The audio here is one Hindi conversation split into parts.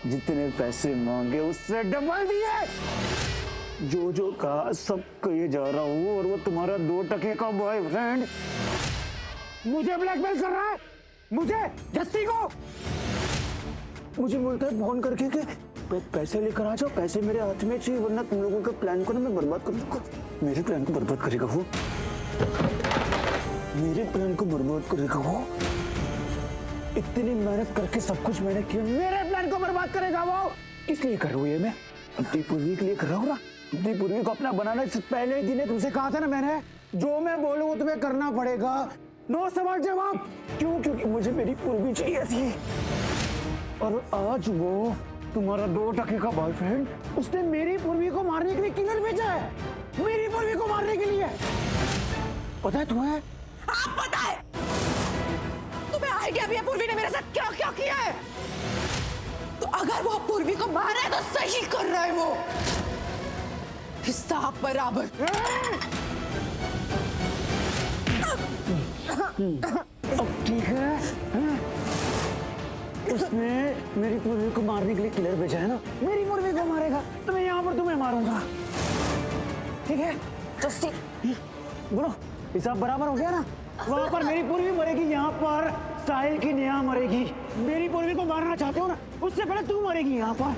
जितने पैसे मांगे उससे डबल दिए। जो कहा सब कहे जा रहा हूँ, और वो तुम्हारा 2 टके का बॉयफ्रेंड मुझे ब्लैकमेल कर रहा है, मुझे जस्सी को। मुझे बोलता है फोन करके कि पैसे लेकर आ जाओ, पैसे मेरे हाथ में चाहिए, वरना तुम लोगों के प्लान को ना मैं बर्बाद कर दूंगा। मेरे प्लान को बर्बाद करेगा वो, मेरे प्लान को बर्बाद करेगा वो। इतनी मेहनत करके सब कुछ मैंने किया, मेरे प्लान को बर्बाद करेगा वो। किस लिए कर रहा हूँ ये मैं? अपनी पूर्वी के लिए कर रहा हूँ ना। अपनी पूर्वी को अपना बनाने से पहले दिन तुमसे कहा था ना मैंने, जो मैं बोलूँ वो तुम्हें करना पड़ेगा। नो सवाल जवाब। क्यों? क्योंकि मुझे मेरी पूर्वी चाहिए थी। और आज वो तुम्हारा 2 टके का बॉयफ्रेंड, उसने मेरी पूर्वी को मारने के लिए किलर भेजा है, मेरी पूर्वी को मारने के लिए। पता है तुम्हें? हाँ पता है। तुम्हें आइडिया भी है पूर्वी ने मेरे साथ क्या क्या किया है। तो अगर वो पूर्वी को मारे तो सही कर रहा है वो, हिसाब बराबर। अब ठीक है, उसने मेरी पूर्वी को मारने के लिए किलर भेजा है ना, मेरी पूर्वी को मारेगा तो मैं यहाँ पर तुम्हें मारूंगा, ठीक है? जस्सी बोलो, हिसाब बराबर हो गया ना? वहाँ पर मेरी पूर्वी मरेगी, यहाँ पर साहिल की नेहा मरेगी। मेरी पूर्वी को मारना चाहते हो ना, उससे पहले तू मरेगी यहाँ पर।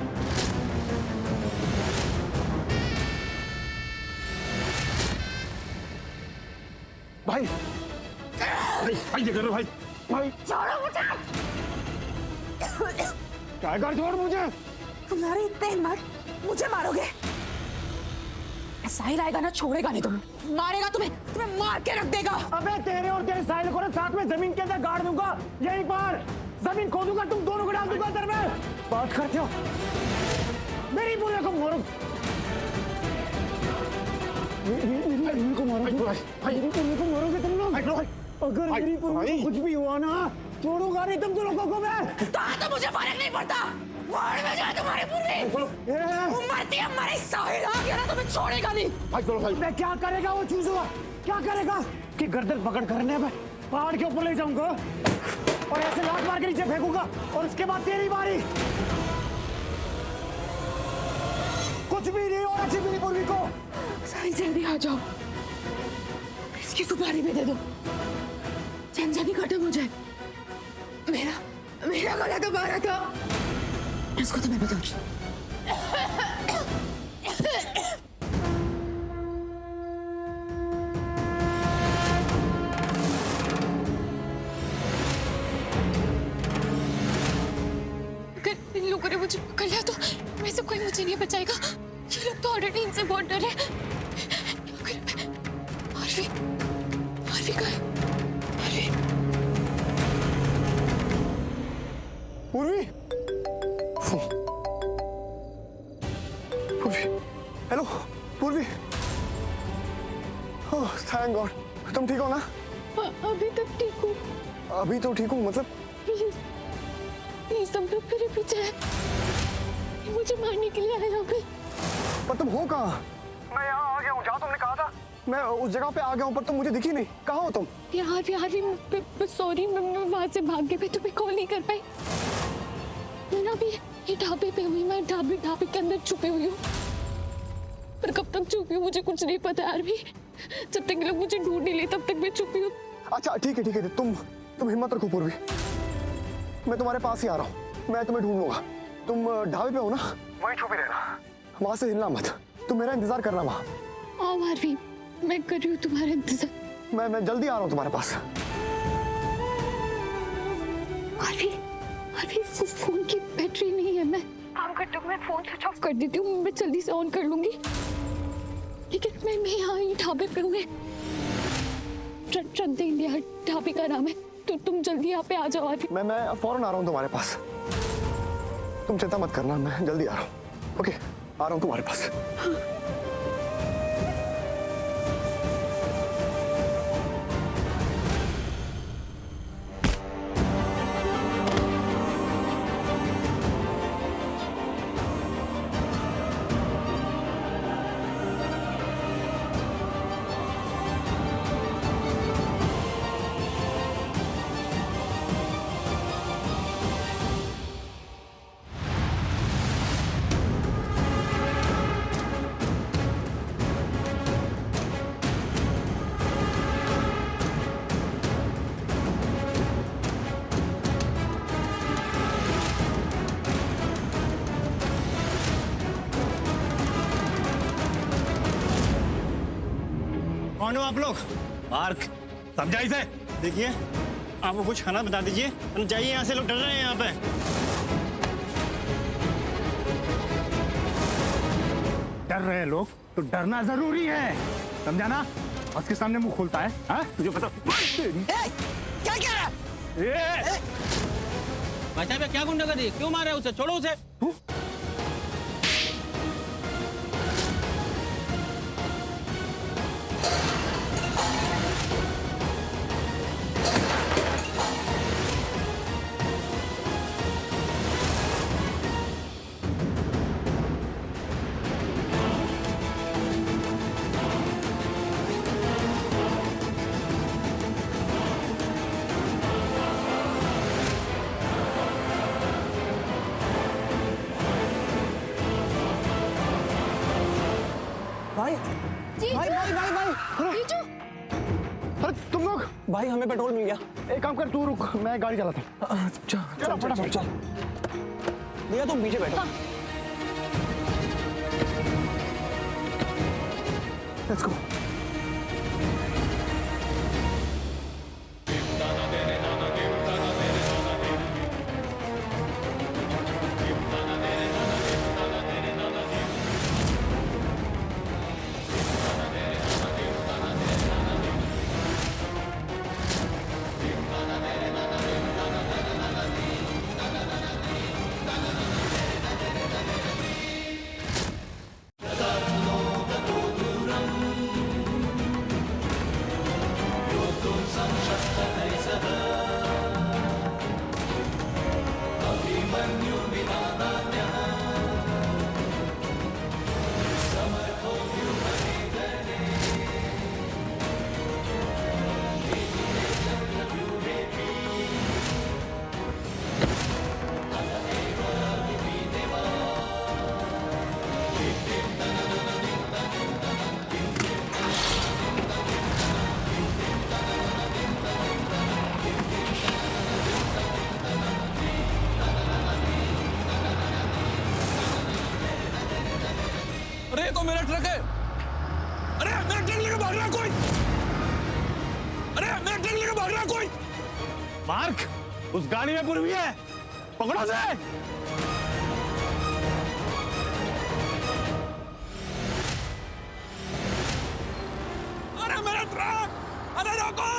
भाई भाई ये कर रहे हो भाई? छोड़ो मुझे। टाइगर छोड़ मुझे। तुम्हारी इतने हिम्मत, मुझे मारोगे? साहिल आएगा ना, छोड़ेगा नहीं तुम्हें, मारेगा तुम्हें मार के रख देगा। अबे तेरे और तेरे साहिल को ना साथ में जमीन के अंदर गाड़ दूंगा, यहीं पर जमीन खोदूंगा, तुम दोनों को डाल दूंगा अंदर में। बात करते हो? मेरी पूरे को मारो, मेरी को मारो, मेरी पूरे को मारोगे तुम लोग। अगर मेरी पूरे को कुछ भी हुआ ना, छोड़ूंगा नहीं तुम लोगों को मैं। तो मुझे फर्क नहीं पड़ता, वार्ड में जाए तुम्हारी पूर्वी मरती है, हमारे साहिल आ गया ना, तुम्हें छोड़ेगा नहीं। भाई मैं क्या करेगा वो चूज़ा? क्या करेगा कि गर्दन पकड़ करने में पहाड़ के ऊपर ले जाऊंगा और ऐसे लात मार के नीचे फेंकूंगा, और उसके बाद तेरी बारी। कुछ भी नहीं होना चाहिए मेरी पूर्वी को। साहिल जल्दी आ जाओ, इसकी सुपारी भी दे दो, झंझट खत्म हो जाए। मेरा गला तो मारा था, इसको तो मैं बताऊंगी। अगर इन लोगों ने मुझे पकड़ लिया तो वैसे कोई मुझे नहीं बचाएगा। ये लोग तो ऑलरेडी इनसे बहुत डरे हैं। आरवी कहाँ है? आरवी पूर्वी, पूर्वी, हेलो पूर्वी। ओह थैंक गॉड, तुम ठीक हो ना? अभी तक ठीक हूँ। अभी तो ठीक हूँ, मतलब प्लीज सब लोग मेरे पीछे हैं, मुझे मारने के लिए आए होंगे। पर तुम हो कहाँ? मैं यहाँ आ गया हूँ, जहाँ तुमने कहा था मैं उस जगह पे आ गया हूँ, पर तुम मुझे दिखी नहीं। कहाँ हो तुम? यार सॉरी, मैं वहां से भाग के तुम्हें कॉल नहीं कर पाई। मैं अभी ये ढाबे पे हुई, मैं ढाबे के अंदर छुपी हुई हूँ, पर कब तक छुपी हूँ मुझे कुछ नहीं पता यार भी। जब तक लोग मुझे ढूंढ नहीं ले तब तक मैं छुपी हूँ। अच्छा ठीक है, तुम हिम्मत रखो पूर्वी, मैं तुम्हारे पास ही आ रहा हूँ, मैं तुम्हें ढूंढ लूंगा। तुम ढाबे पे हो ना, वहीं छुपे रहना, वहां से हिलना मत, तुम मेरा इंतजार करना वहां। हाँ आरवी, मैं कर रही हूँ तुम्हारा इंतजार। मैं जल्दी आ रहा हूँ तुम्हारे पास। आरवी फोन की बैटरी नहीं है, मैं काम करती हूँ, मैं फोन स्विच ऑफ कर देती हूँ, मैं जल्दी से ऑन कर लूंगी। लेकिन मैं यहाँ ही ढाबे पे हूँ, चंद इंडिया ढाबे का नाम है, तो तुम जल्दी यहाँ पे आ जाओ आरवी। मैं फौरन आ रहा हूँ तुम्हारे पास, तुम चिंता मत करना, मैं जल्दी आ रहा हूँ। ओके, आ रहा हूँ तुम्हारे पास। हाँ। कौन हो आप लोग? मार्क, समझा इसे? देखिए, आपको कुछ खाना बता दीजिए, हम जाइए यहाँ से, लोग डर रहे हैं यहाँ पे। डर रहे लोग तो डरना जरूरी है, समझा ना? उसके सामने मुंह खोलता है, हाँ? तुझे पता? क्या क्या है? भाई साहब क्या गुंडागर्दी, क्यों मार रहे हो उसे? छोड़ो उसे। भाई जीजू! भाई भाई भाई भाई जीजू! अरे तुम लोग, भाई हमें पेट्रोल मिल गया। एक काम कर, तू रुक, मैं गाड़ी चलाता हूँ। चल फटाफट चल। भैया तुम पीछे बैठो। Let's go. अरे ये तो मेरा ट्रक है। अरे मेरा ट्रक लेकर भाग रहा है कोई। अरे मेरा ट्रक लेकर भाग रहा है कोई। मार्क, उस गाड़ी में पूर्वी है, पकड़ो से। अरे मेरा ट्रक, अरे रोको,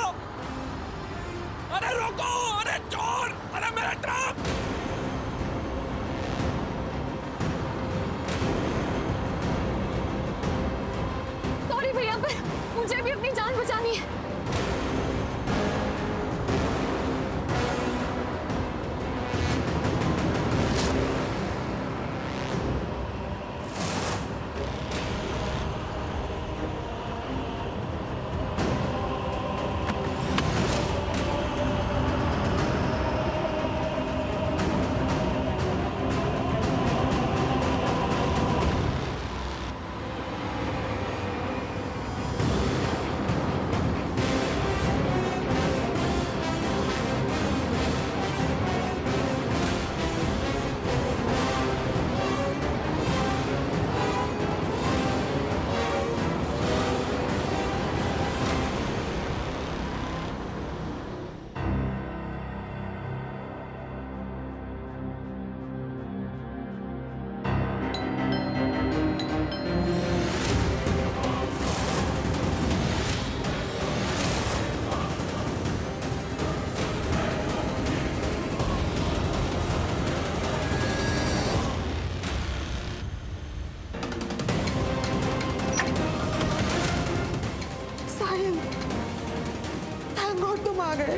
अरे रोको, अरे चोर, अरे मेरा ट्रक। सॉरी भैया, पर मुझे भी अपनी जान बचानी है। साहिल, थैंक गॉड तुम आ गए।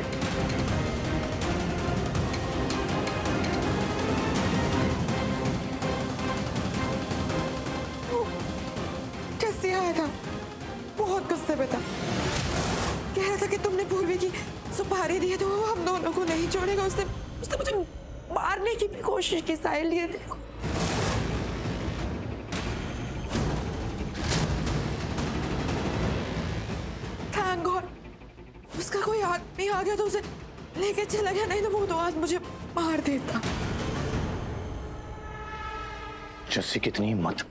वो कैसे आया था? बहुत गुस्से में था। कह रहा था कि तुमने पूर्वी की सुपारी दी है तो वो हम दोनों को नहीं छोड़ेगा। उसने उसने मुझे मारने की भी कोशिश की। साहिल, ये देखो। थैंक गॉड उसका कोई आदमी आ गया तो उसे लेके चला गया, नहीं तो वो तो आज मुझे मार देता। जस्सी कितनी हिम्मत,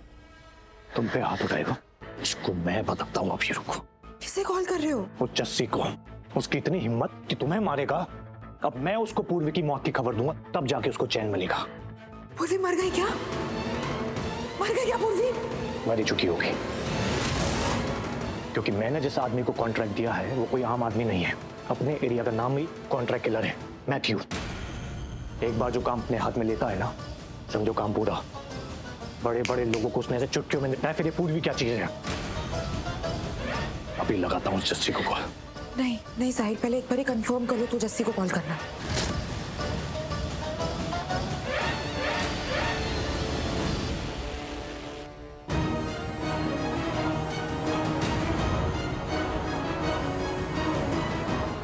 तुम पे हाथ उठाएगा, इसको मैं बताता हूँ। अभी रुको। किसे कॉल कर रहे हो? वो जस्सी को, उसकी इतनी हिम्मत कि तुम्हें मारेगा। अब मैं उसको पूर्वी की मौत की खबर दूंगा, तब जाके उसको चैन मिलेगा। पूर्वी मर गई क्या? मर गई क्या पूर्वी? मरी चुकी होगी, क्योंकि मैंने जिस आदमी को कॉन्ट्रैक्ट दिया है वो कोई आम आदमी नहीं है। अपने एरिया का नाम ही कॉन्ट्रैक्ट किलर है, मैथ्यू। एक बार जो काम अपने हाथ में लेता है ना, समझो काम पूरा। बड़े बड़े लोगों को उसने ऐसे चुटकियों में निपटाया, फिर ये पूर्वी क्या चीज है। अभी लगाता हूँ जस्सी को कॉल। नहीं नहीं साहिल, पहले एक बार कंफर्म कर लो, तू जस्सी को कॉल करना।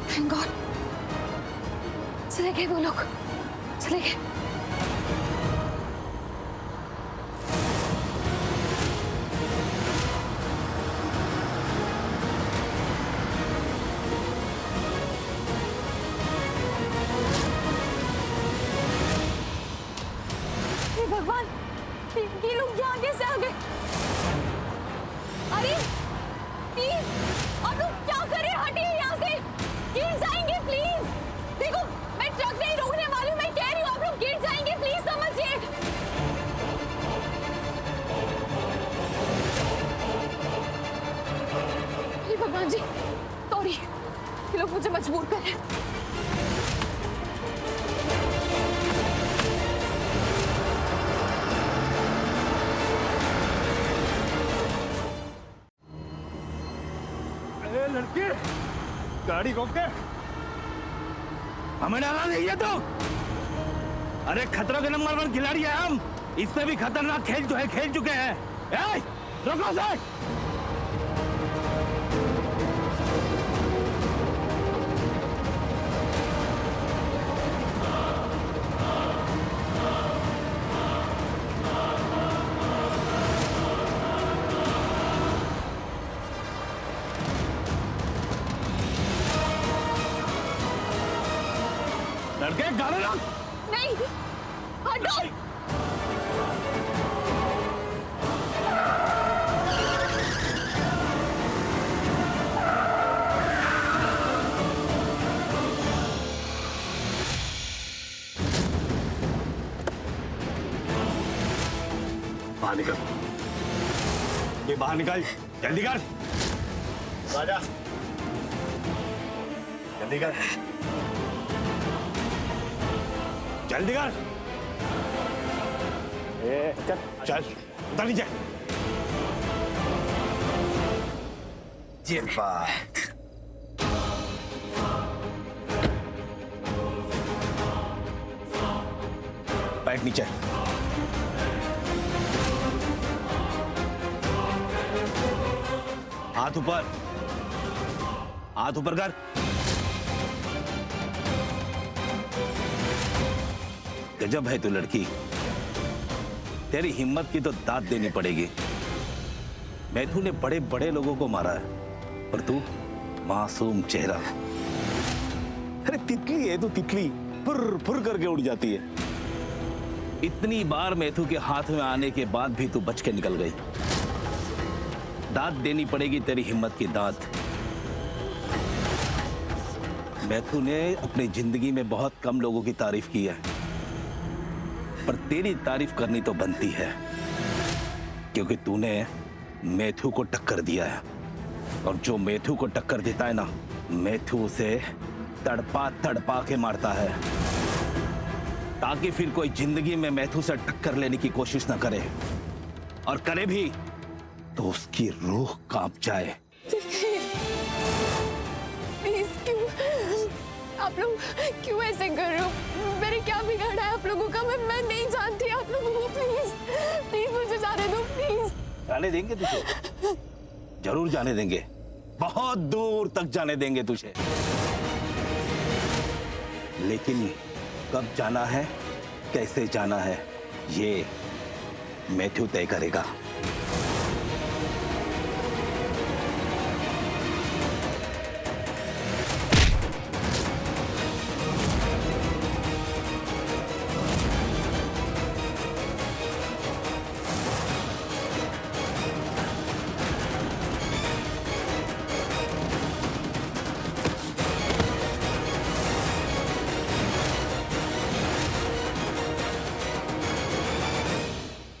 Thank God, चले गए वो लोग, चले गए। भगवान, ये लोग यहाँ कैसे आ गए? अरे प्लीज, आप लोग क्या कर रहे हैं? हटिए यहाँ से, गिर जाएंगे प्लीज। देखो मैं ट्रक नहीं रोकने वाली हूँ, मैं कह रही हूँ आप लोग गिर जाएंगे, प्लीज समझिए। हे भगवान जी, सॉरी, ये लोग मुझे मजबूर कर रहे हैं। लड़के, गाड़ी रोक के हमें डाला नहीं है तो। अरे खतरों के नंबर 1 खिलाड़ी है हम, इससे भी खतरनाक खेल जो है खेल चुके हैं। रोको सर। लड़के गाड़ी रोक। नहीं, हटो। बाहर निकल, ये बाहर निकल, जल्दी कर। राजा, जल्दी कर, जल्दी कर। चल चल, उतर नीचे। ये बात, बैठ नीचे। हाथ ऊपर, हाथ ऊपर कर। गजब है तू लड़की, तेरी हिम्मत की तो दाद देनी पड़ेगी। मैथू ने बड़े बड़े लोगों को मारा है, पर तू मासूम चेहरा। अरे तितली है तू, तितली फुर फुर करके उड़ जाती है। इतनी बार मैथू के हाथ में आने के बाद भी तू बच के निकल गई। दाद देनी पड़ेगी तेरी हिम्मत की दाद। मैथू ने अपनी जिंदगी में बहुत कम लोगों की तारीफ की है, पर तेरी तारीफ करनी तो बनती है, क्योंकि तूने मैथू को टक्कर दिया है। और जो मैथू को टक्कर देता है ना, मैथू उसे तड़पा तड़पा के मारता है, ताकि फिर कोई जिंदगी में मैथू से टक्कर लेने की कोशिश ना करे, और करे भी तो उसकी रूह कांप जाए। प्लीज, क्यों आप लोग क्यों ऐसे कर रहे हो? मैंने क्या बिगाड़ा है आप लोगों का? मैं नहीं जानती आप लोगों को। प्लीज प्लीज मुझे जाने दो, प्लीज। जाने देंगे तुझे, जरूर जाने देंगे, बहुत दूर तक जाने देंगे तुझे, लेकिन कब जाना है, कैसे जाना है, ये मैथ्यू तय करेगा।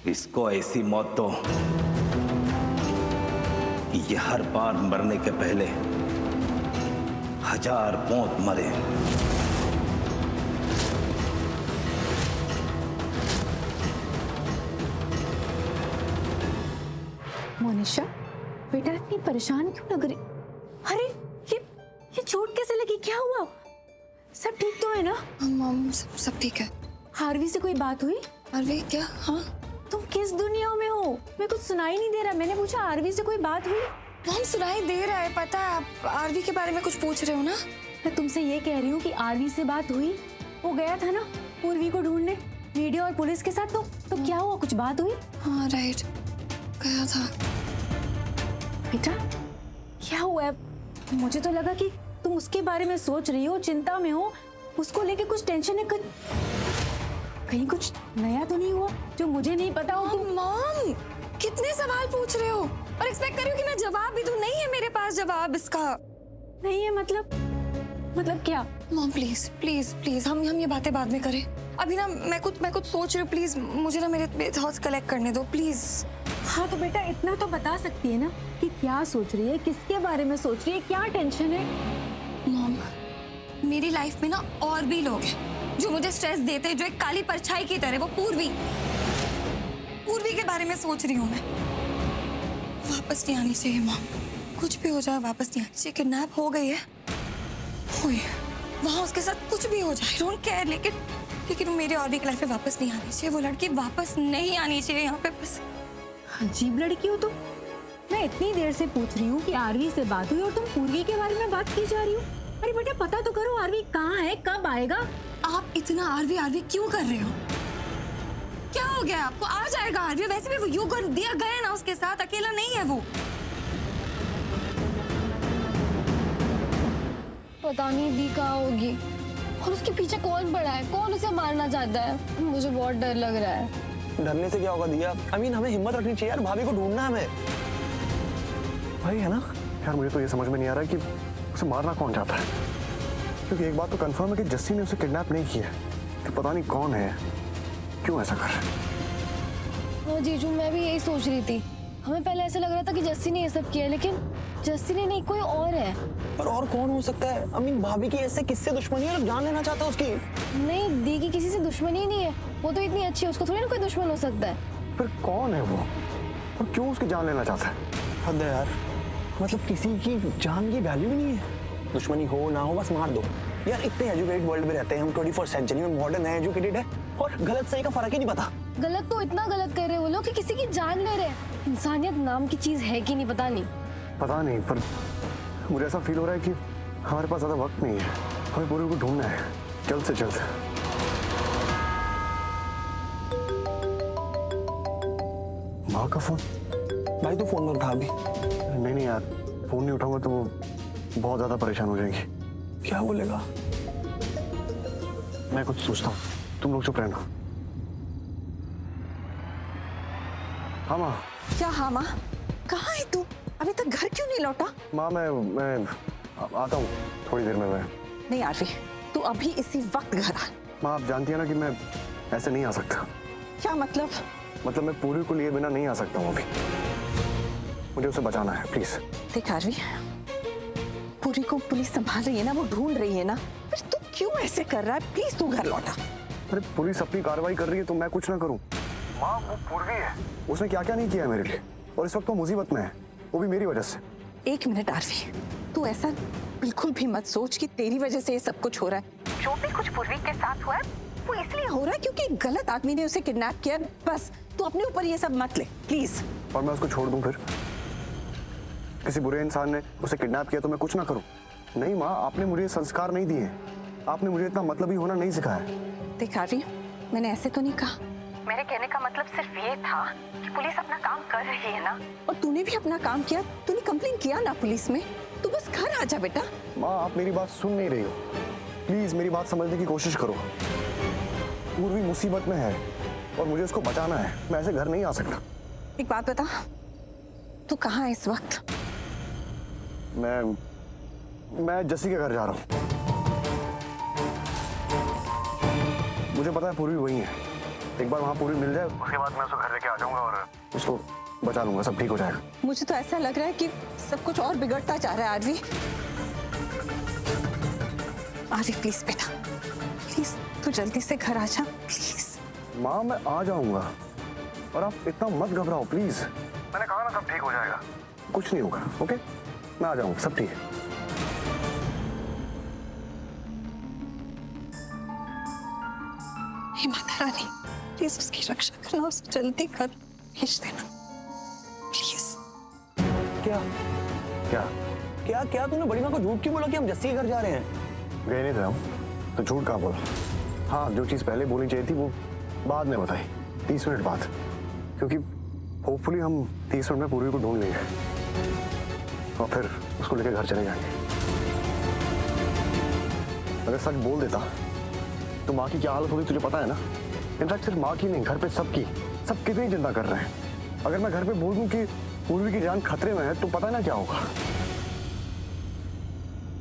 इसको ऐसी मौत दो कि ये हर बार मरने के पहले 1000 मौत मरे। मोनिशा, बेटा इतनी परेशान क्यों लग रही? अरे ये चोट कैसे लगी? क्या हुआ? सब ठीक तो है ना? मॉम सब ठीक है। हार्वी से कोई बात हुई? अरे क्या? हाँ तुम किस दुनिया में हो? मैं कुछ सुनाई नहीं दे रहा। मैंने पूछा आरवी से कोई बात हुई? मॉम सुनाई दे रहा है, पता है आप आरवी के बारे में कुछ पूछ रहे हो ना? मैं तुमसे ये कह रही हूँ कि आरवी से बात हुई? वो गया था ना पूर्वी को ढूंढने मीडिया और पुलिस के साथ, तो क्या हुआ? कुछ बात हुई? हाँ राइट, गया था। बेटा क्या हुआ है? मुझे तो लगा कि तुम उसके बारे में सोच रही हो, चिंता में हो, उसको लेके कुछ टेंशन है। कहीं कुछ नया तो नहीं हुआ जो मुझे नहीं पता हो? तुम मॉम कितने सवाल पूछ रहे हो और एक्सपेक्ट कर रही हो कि मैं जवाब भी दूं? नहीं है मेरे पास जवाब इसका। नहीं है मतलब क्या? मॉम प्लीज प्लीज प्लीज हम ये बातें बाद में करें। अभी ना मैं कुछ सोच रही हूँ, प्लीज मुझे ना मेरे थॉट्स कलेक्ट करने दो प्लीज। हाँ तो बेटा इतना तो बता सकती है ना कि क्या सोच रही है, किसके बारे में सोच रही है, क्या टेंशन है? मॉम मेरी लाइफ में ना और भी लोग हैं जो मुझे स्ट्रेस देते हैं, जो एक काली परछाई की तरह। वो पूर्वी के बारे में सोच रही हूँ मैं। वापस नहीं आनी चाहिए मॉम, कुछ भी हो जाए वापस नहीं आनी चाहिए। किडनैप हो गई है, हुई वहाँ उसके साथ कुछ भी हो जाए, डोंट केयर, लेकिन मेरी और भी लाइफ में वापस नहीं आनी चाहिए। वो लड़की वापस नहीं आनी चाहिए यहाँ पे। बस अजीब लड़की हो तुम। मैं इतनी देर से पूछ रही हूँ कि आरवी से बात हुई और तुम पूर्वी के बारे में बात की जा रही हो। अरे बेटा पता तो करो आरवी कहाँ है, कब आएगा? आप इतना आरवी क्यों कर रहे हो? क्या हो गया आपको? आ जाएगा आरवी। वैसे भी वो युग दिया गया ना उसके साथ, अकेला नहीं है वो। पता नहीं दी कहाँ होगी और उसके पीछे कौन पड़ा है, कौन उसे मारना चाहता है। मुझे बहुत डर लग रहा है। डरने से क्या होगा दिया? हमें हिम्मत रखनी चाहिए यार, भाभी को ढूंढना हमें। भाई है ना यार, मुझे तो ये समझ में नहीं आ रहा कि उसे मारना कौन चाहता है। क्योंकि एक बात तो कंफर्म है कि जस्सी ने उसे किडनैप नहीं किया, तो पता नहीं कौन है, क्यों ऐसा कर रहा है। हाँ जीजू, मैं भी यही सोच रही थी। हमें पहले ऐसा लग रहा था कि जस्सी ने ये सब किया, लेकिन जस्सी ने नहीं, कोई और है। पर और कौन हो सकता है? भाभी की ऐसे किससे दुश्मनी है? जान लेना चाहता है उसकी। नहीं, दी की किसी से दुश्मनी ही नहीं है। वो तो इतनी अच्छी है, उसको थोड़ी ना कोई दुश्मन हो सकता है। फिर कौन है वो और क्यों उसकी जान लेना चाहता है? हद है यार, मतलब किसी की जान की वैल्यू ही नहीं है। दुश्मनी हो ना हो बस मार दो यार। इतने एजुकेटेड वर्ल्ड में रहते हैं हम, 21st सेंचुरी में, मॉडर्न है, एजुकेटेड है, और गलत सही का फर्क ही नहीं पता। गलत तो इतना गलत कर रहे वो लोग कि किसी की जान ले रहे हैं। इंसानियत नाम की चीज है कि नहीं पता नहीं, पर मुझे ऐसा फील हो रहा है कि हमारे पास ज्यादा वक्त नहीं है। हमें पूरी को ढूंढना है जल्द से जल्द। माँ का फोन। भाई तू फोन मत उठा अभी। नहीं यार, फोन नहीं उठाऊंगा तो वो बहुत ज्यादा परेशान हो जाएगी। क्या बोलेगा? मैं कुछ सोचता हूँ, तुम लोग चुप रहना। हाँ माँ। क्या हाँ माँ? कहाँ है तू? अभी तक घर क्यों नहीं लौटा? माँ मैं आता हूँ थोड़ी देर में। मैं नहीं आरवी, तू अभी इसी वक्त घर आ। माँ आप जानती है ना कि मैं ऐसे नहीं आ सकता। क्या मतलब? मतलब मैं पूरी को लिए बिना नहीं आ सकता हूँ अभी। मुझे उसे बचाना है, प्लीज। देख आरवी, पूरी को पुलिस संभाल रही है ना, वो ढूंढ रही है ना, फिर तू क्यों ऐसे कर रहा है? प्लीज तू घर लौटा। अरे पुलिस अपनी कार्रवाई कर रही है तो मैं कुछ ना करूं? माँ वो पूर्वी है, उसने क्या क्या नहीं किया है मेरे लिए, और इस वक्त तो मुसीबत में है, वो भी मेरी वजह से। एक मिनट आरवी, तू ऐसा बिल्कुल भी मत सोच कि तेरी वजह से ये सब कुछ हो रहा है। जो भी कुछ पूर्वी के साथ हुआ है वो इसलिए हो रहा है क्योंकि एक गलत आदमी ने उसे किडनैप किया। बस तू अपने ऊपर ये सब मत ले प्लीज। और मैं उसको छोड़ दूं फिर? किसी बुरे इंसान ने उसे किडनैप किया तो मैं कुछ ना करूं? नहीं माँ, आपने मुझे संस्कार नहीं दिए, आपने मुझे इतना मतलबी होना नहीं सिखाया। देख आरवी, मैंने ऐसे तो नहीं कहा। मेरे कहने का मतलब सिर्फ ये था कि पुलिस अपना काम कर रही है ना। और तूने भी अपना काम किया, तूने कंप्लेन किया ना पुलिस में, तू बस घर आ जा बेटा। माँ आप मेरी बात सुन नहीं रही हो, प्लीज मेरी बात समझने की कोशिश करो। पूर्वी मुसीबत में है और मुझे उसको बचाना है, मैं ऐसे घर नहीं आ सकता। एक बात बता, तू कहाँ है इस वक्त? मैं जस्सी के घर जा रहा हूँ। मुझे पता है पूर्वी वही है, एक बार वहाँ पूरी मिल जाए उसके बाद मैं उसको घर लेके आ जाऊंगा और उसको बचा लूंगा, सब ठीक हो जाएगा। मुझे तो ऐसा लग रहा है कि सब कुछ और बिगड़ता जा रहा है आरवी। आरवी प्लीज बेटा, प्लीज तू जल्दी से घर आ जा प्लीज। माँ मैं आ जाऊंगा और आप इतना मत घबराओ प्लीज। मैंने कहा ना सब ठीक हो जाएगा, कुछ नहीं होगा। ओके मैं आ जाऊंगा, सब ठीक है। हे माता रानी प्लीज उसकी रक्षा करना, उसे जल्दी घर भेज देना प्लीज। क्या क्या क्या क्या तूने बड़ी माँ को झूठ क्यों बोला कि हम जस्सी के घर जा रहे हैं? गए नहीं थे हम, तो झूठ कहाँ बोला। हाँ जो चीज़ पहले बोलनी चाहिए थी वो बाद में बताई, 30 मिनट बाद, क्योंकि होपफुली हम 30 मिनट में पूर्वी को ढूंढ लेंगे और फिर उसको लेकर घर चले जाएंगे। अगर सच बोल देता तो माँ की क्या हालत होगी तुझे पता है ना। इनफैक्ट सिर्फ माँ की नहीं, घर पे सबकी, सब कितनी चिंता कर रहे हैं। अगर मैं घर पे बोल दूं कि पूर्वी की जान खतरे में है तो पता है ना क्या होगा।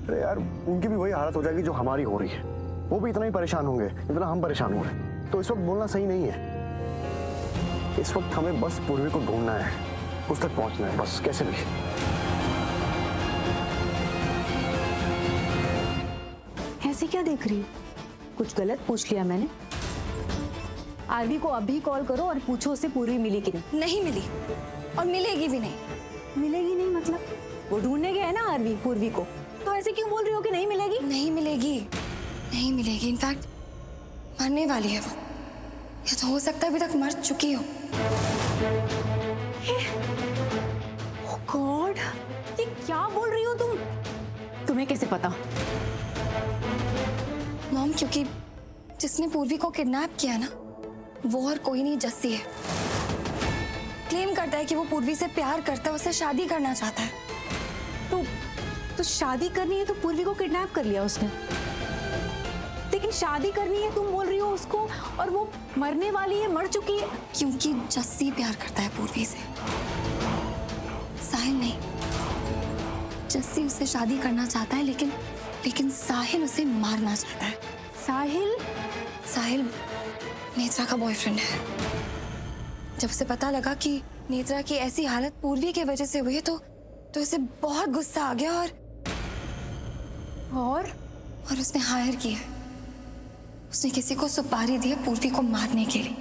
अरे यार उनकी भी वही हालत हो जाएगी जो हमारी हो रही है, वो भी इतना ही परेशान होंगे जितना हम परेशान हो रहे हैं। तो इस वक्त बोलना सही नहीं है। इस वक्त हमें बस पूर्वी को ढूंढना है, उस तक पहुंचना है बस, कैसे भी। ऐसे क्या देख रही हो? कुछ गलत पूछ लिया मैंने? आरवी को अभी कॉल करो और पूछो उससे पूर्वी मिली कि नहीं। नहीं मिली और मिलेगी भी नहीं। मिलेगी नहीं मतलब? वो ढूंढने गए है ना आरवी पूर्वी को, तो ऐसे क्यों बोल रही हो कि नहीं मिलेगी? नहीं मिलेगी, नहीं मिलेगी। इनफैक्ट मरने वाली है वो, या तो हो सकता है अभी तक मर चुकी हो। ओह गॉड, ये क्या बोल रही हो तुम? तुम्हें कैसे पता? मॉम क्योंकि जिसने पूर्वी को किडनैप किया ना वो और कोई नहीं जस्सी है। क्लेम करता है कि वो पूर्वी से प्यार करता है, उससे शादी करना चाहता है। तो शादी करनी है तो पूर्वी को किडनैप कर लिया उसने, लेकिन शादी करनी है तुम बोल रही हो उसको, और वो मरने वाली है, मर चुकी है। क्योंकि जस्सी प्यार करता है पूर्वी से, साहिल नहीं। जस्सी उससे शादी करना चाहता है लेकिन साहिल उसे मारना चाहता है। साहिल नेत्रा का बॉयफ्रेंड है। जब उसे पता लगा कि नेत्रा की ऐसी हालत पूर्वी की वजह से हुई है तो उसे बहुत गुस्सा आ गया और उसने हायर किया। उसने किसी को सुपारी दी है पूर्वी को मारने के लिए।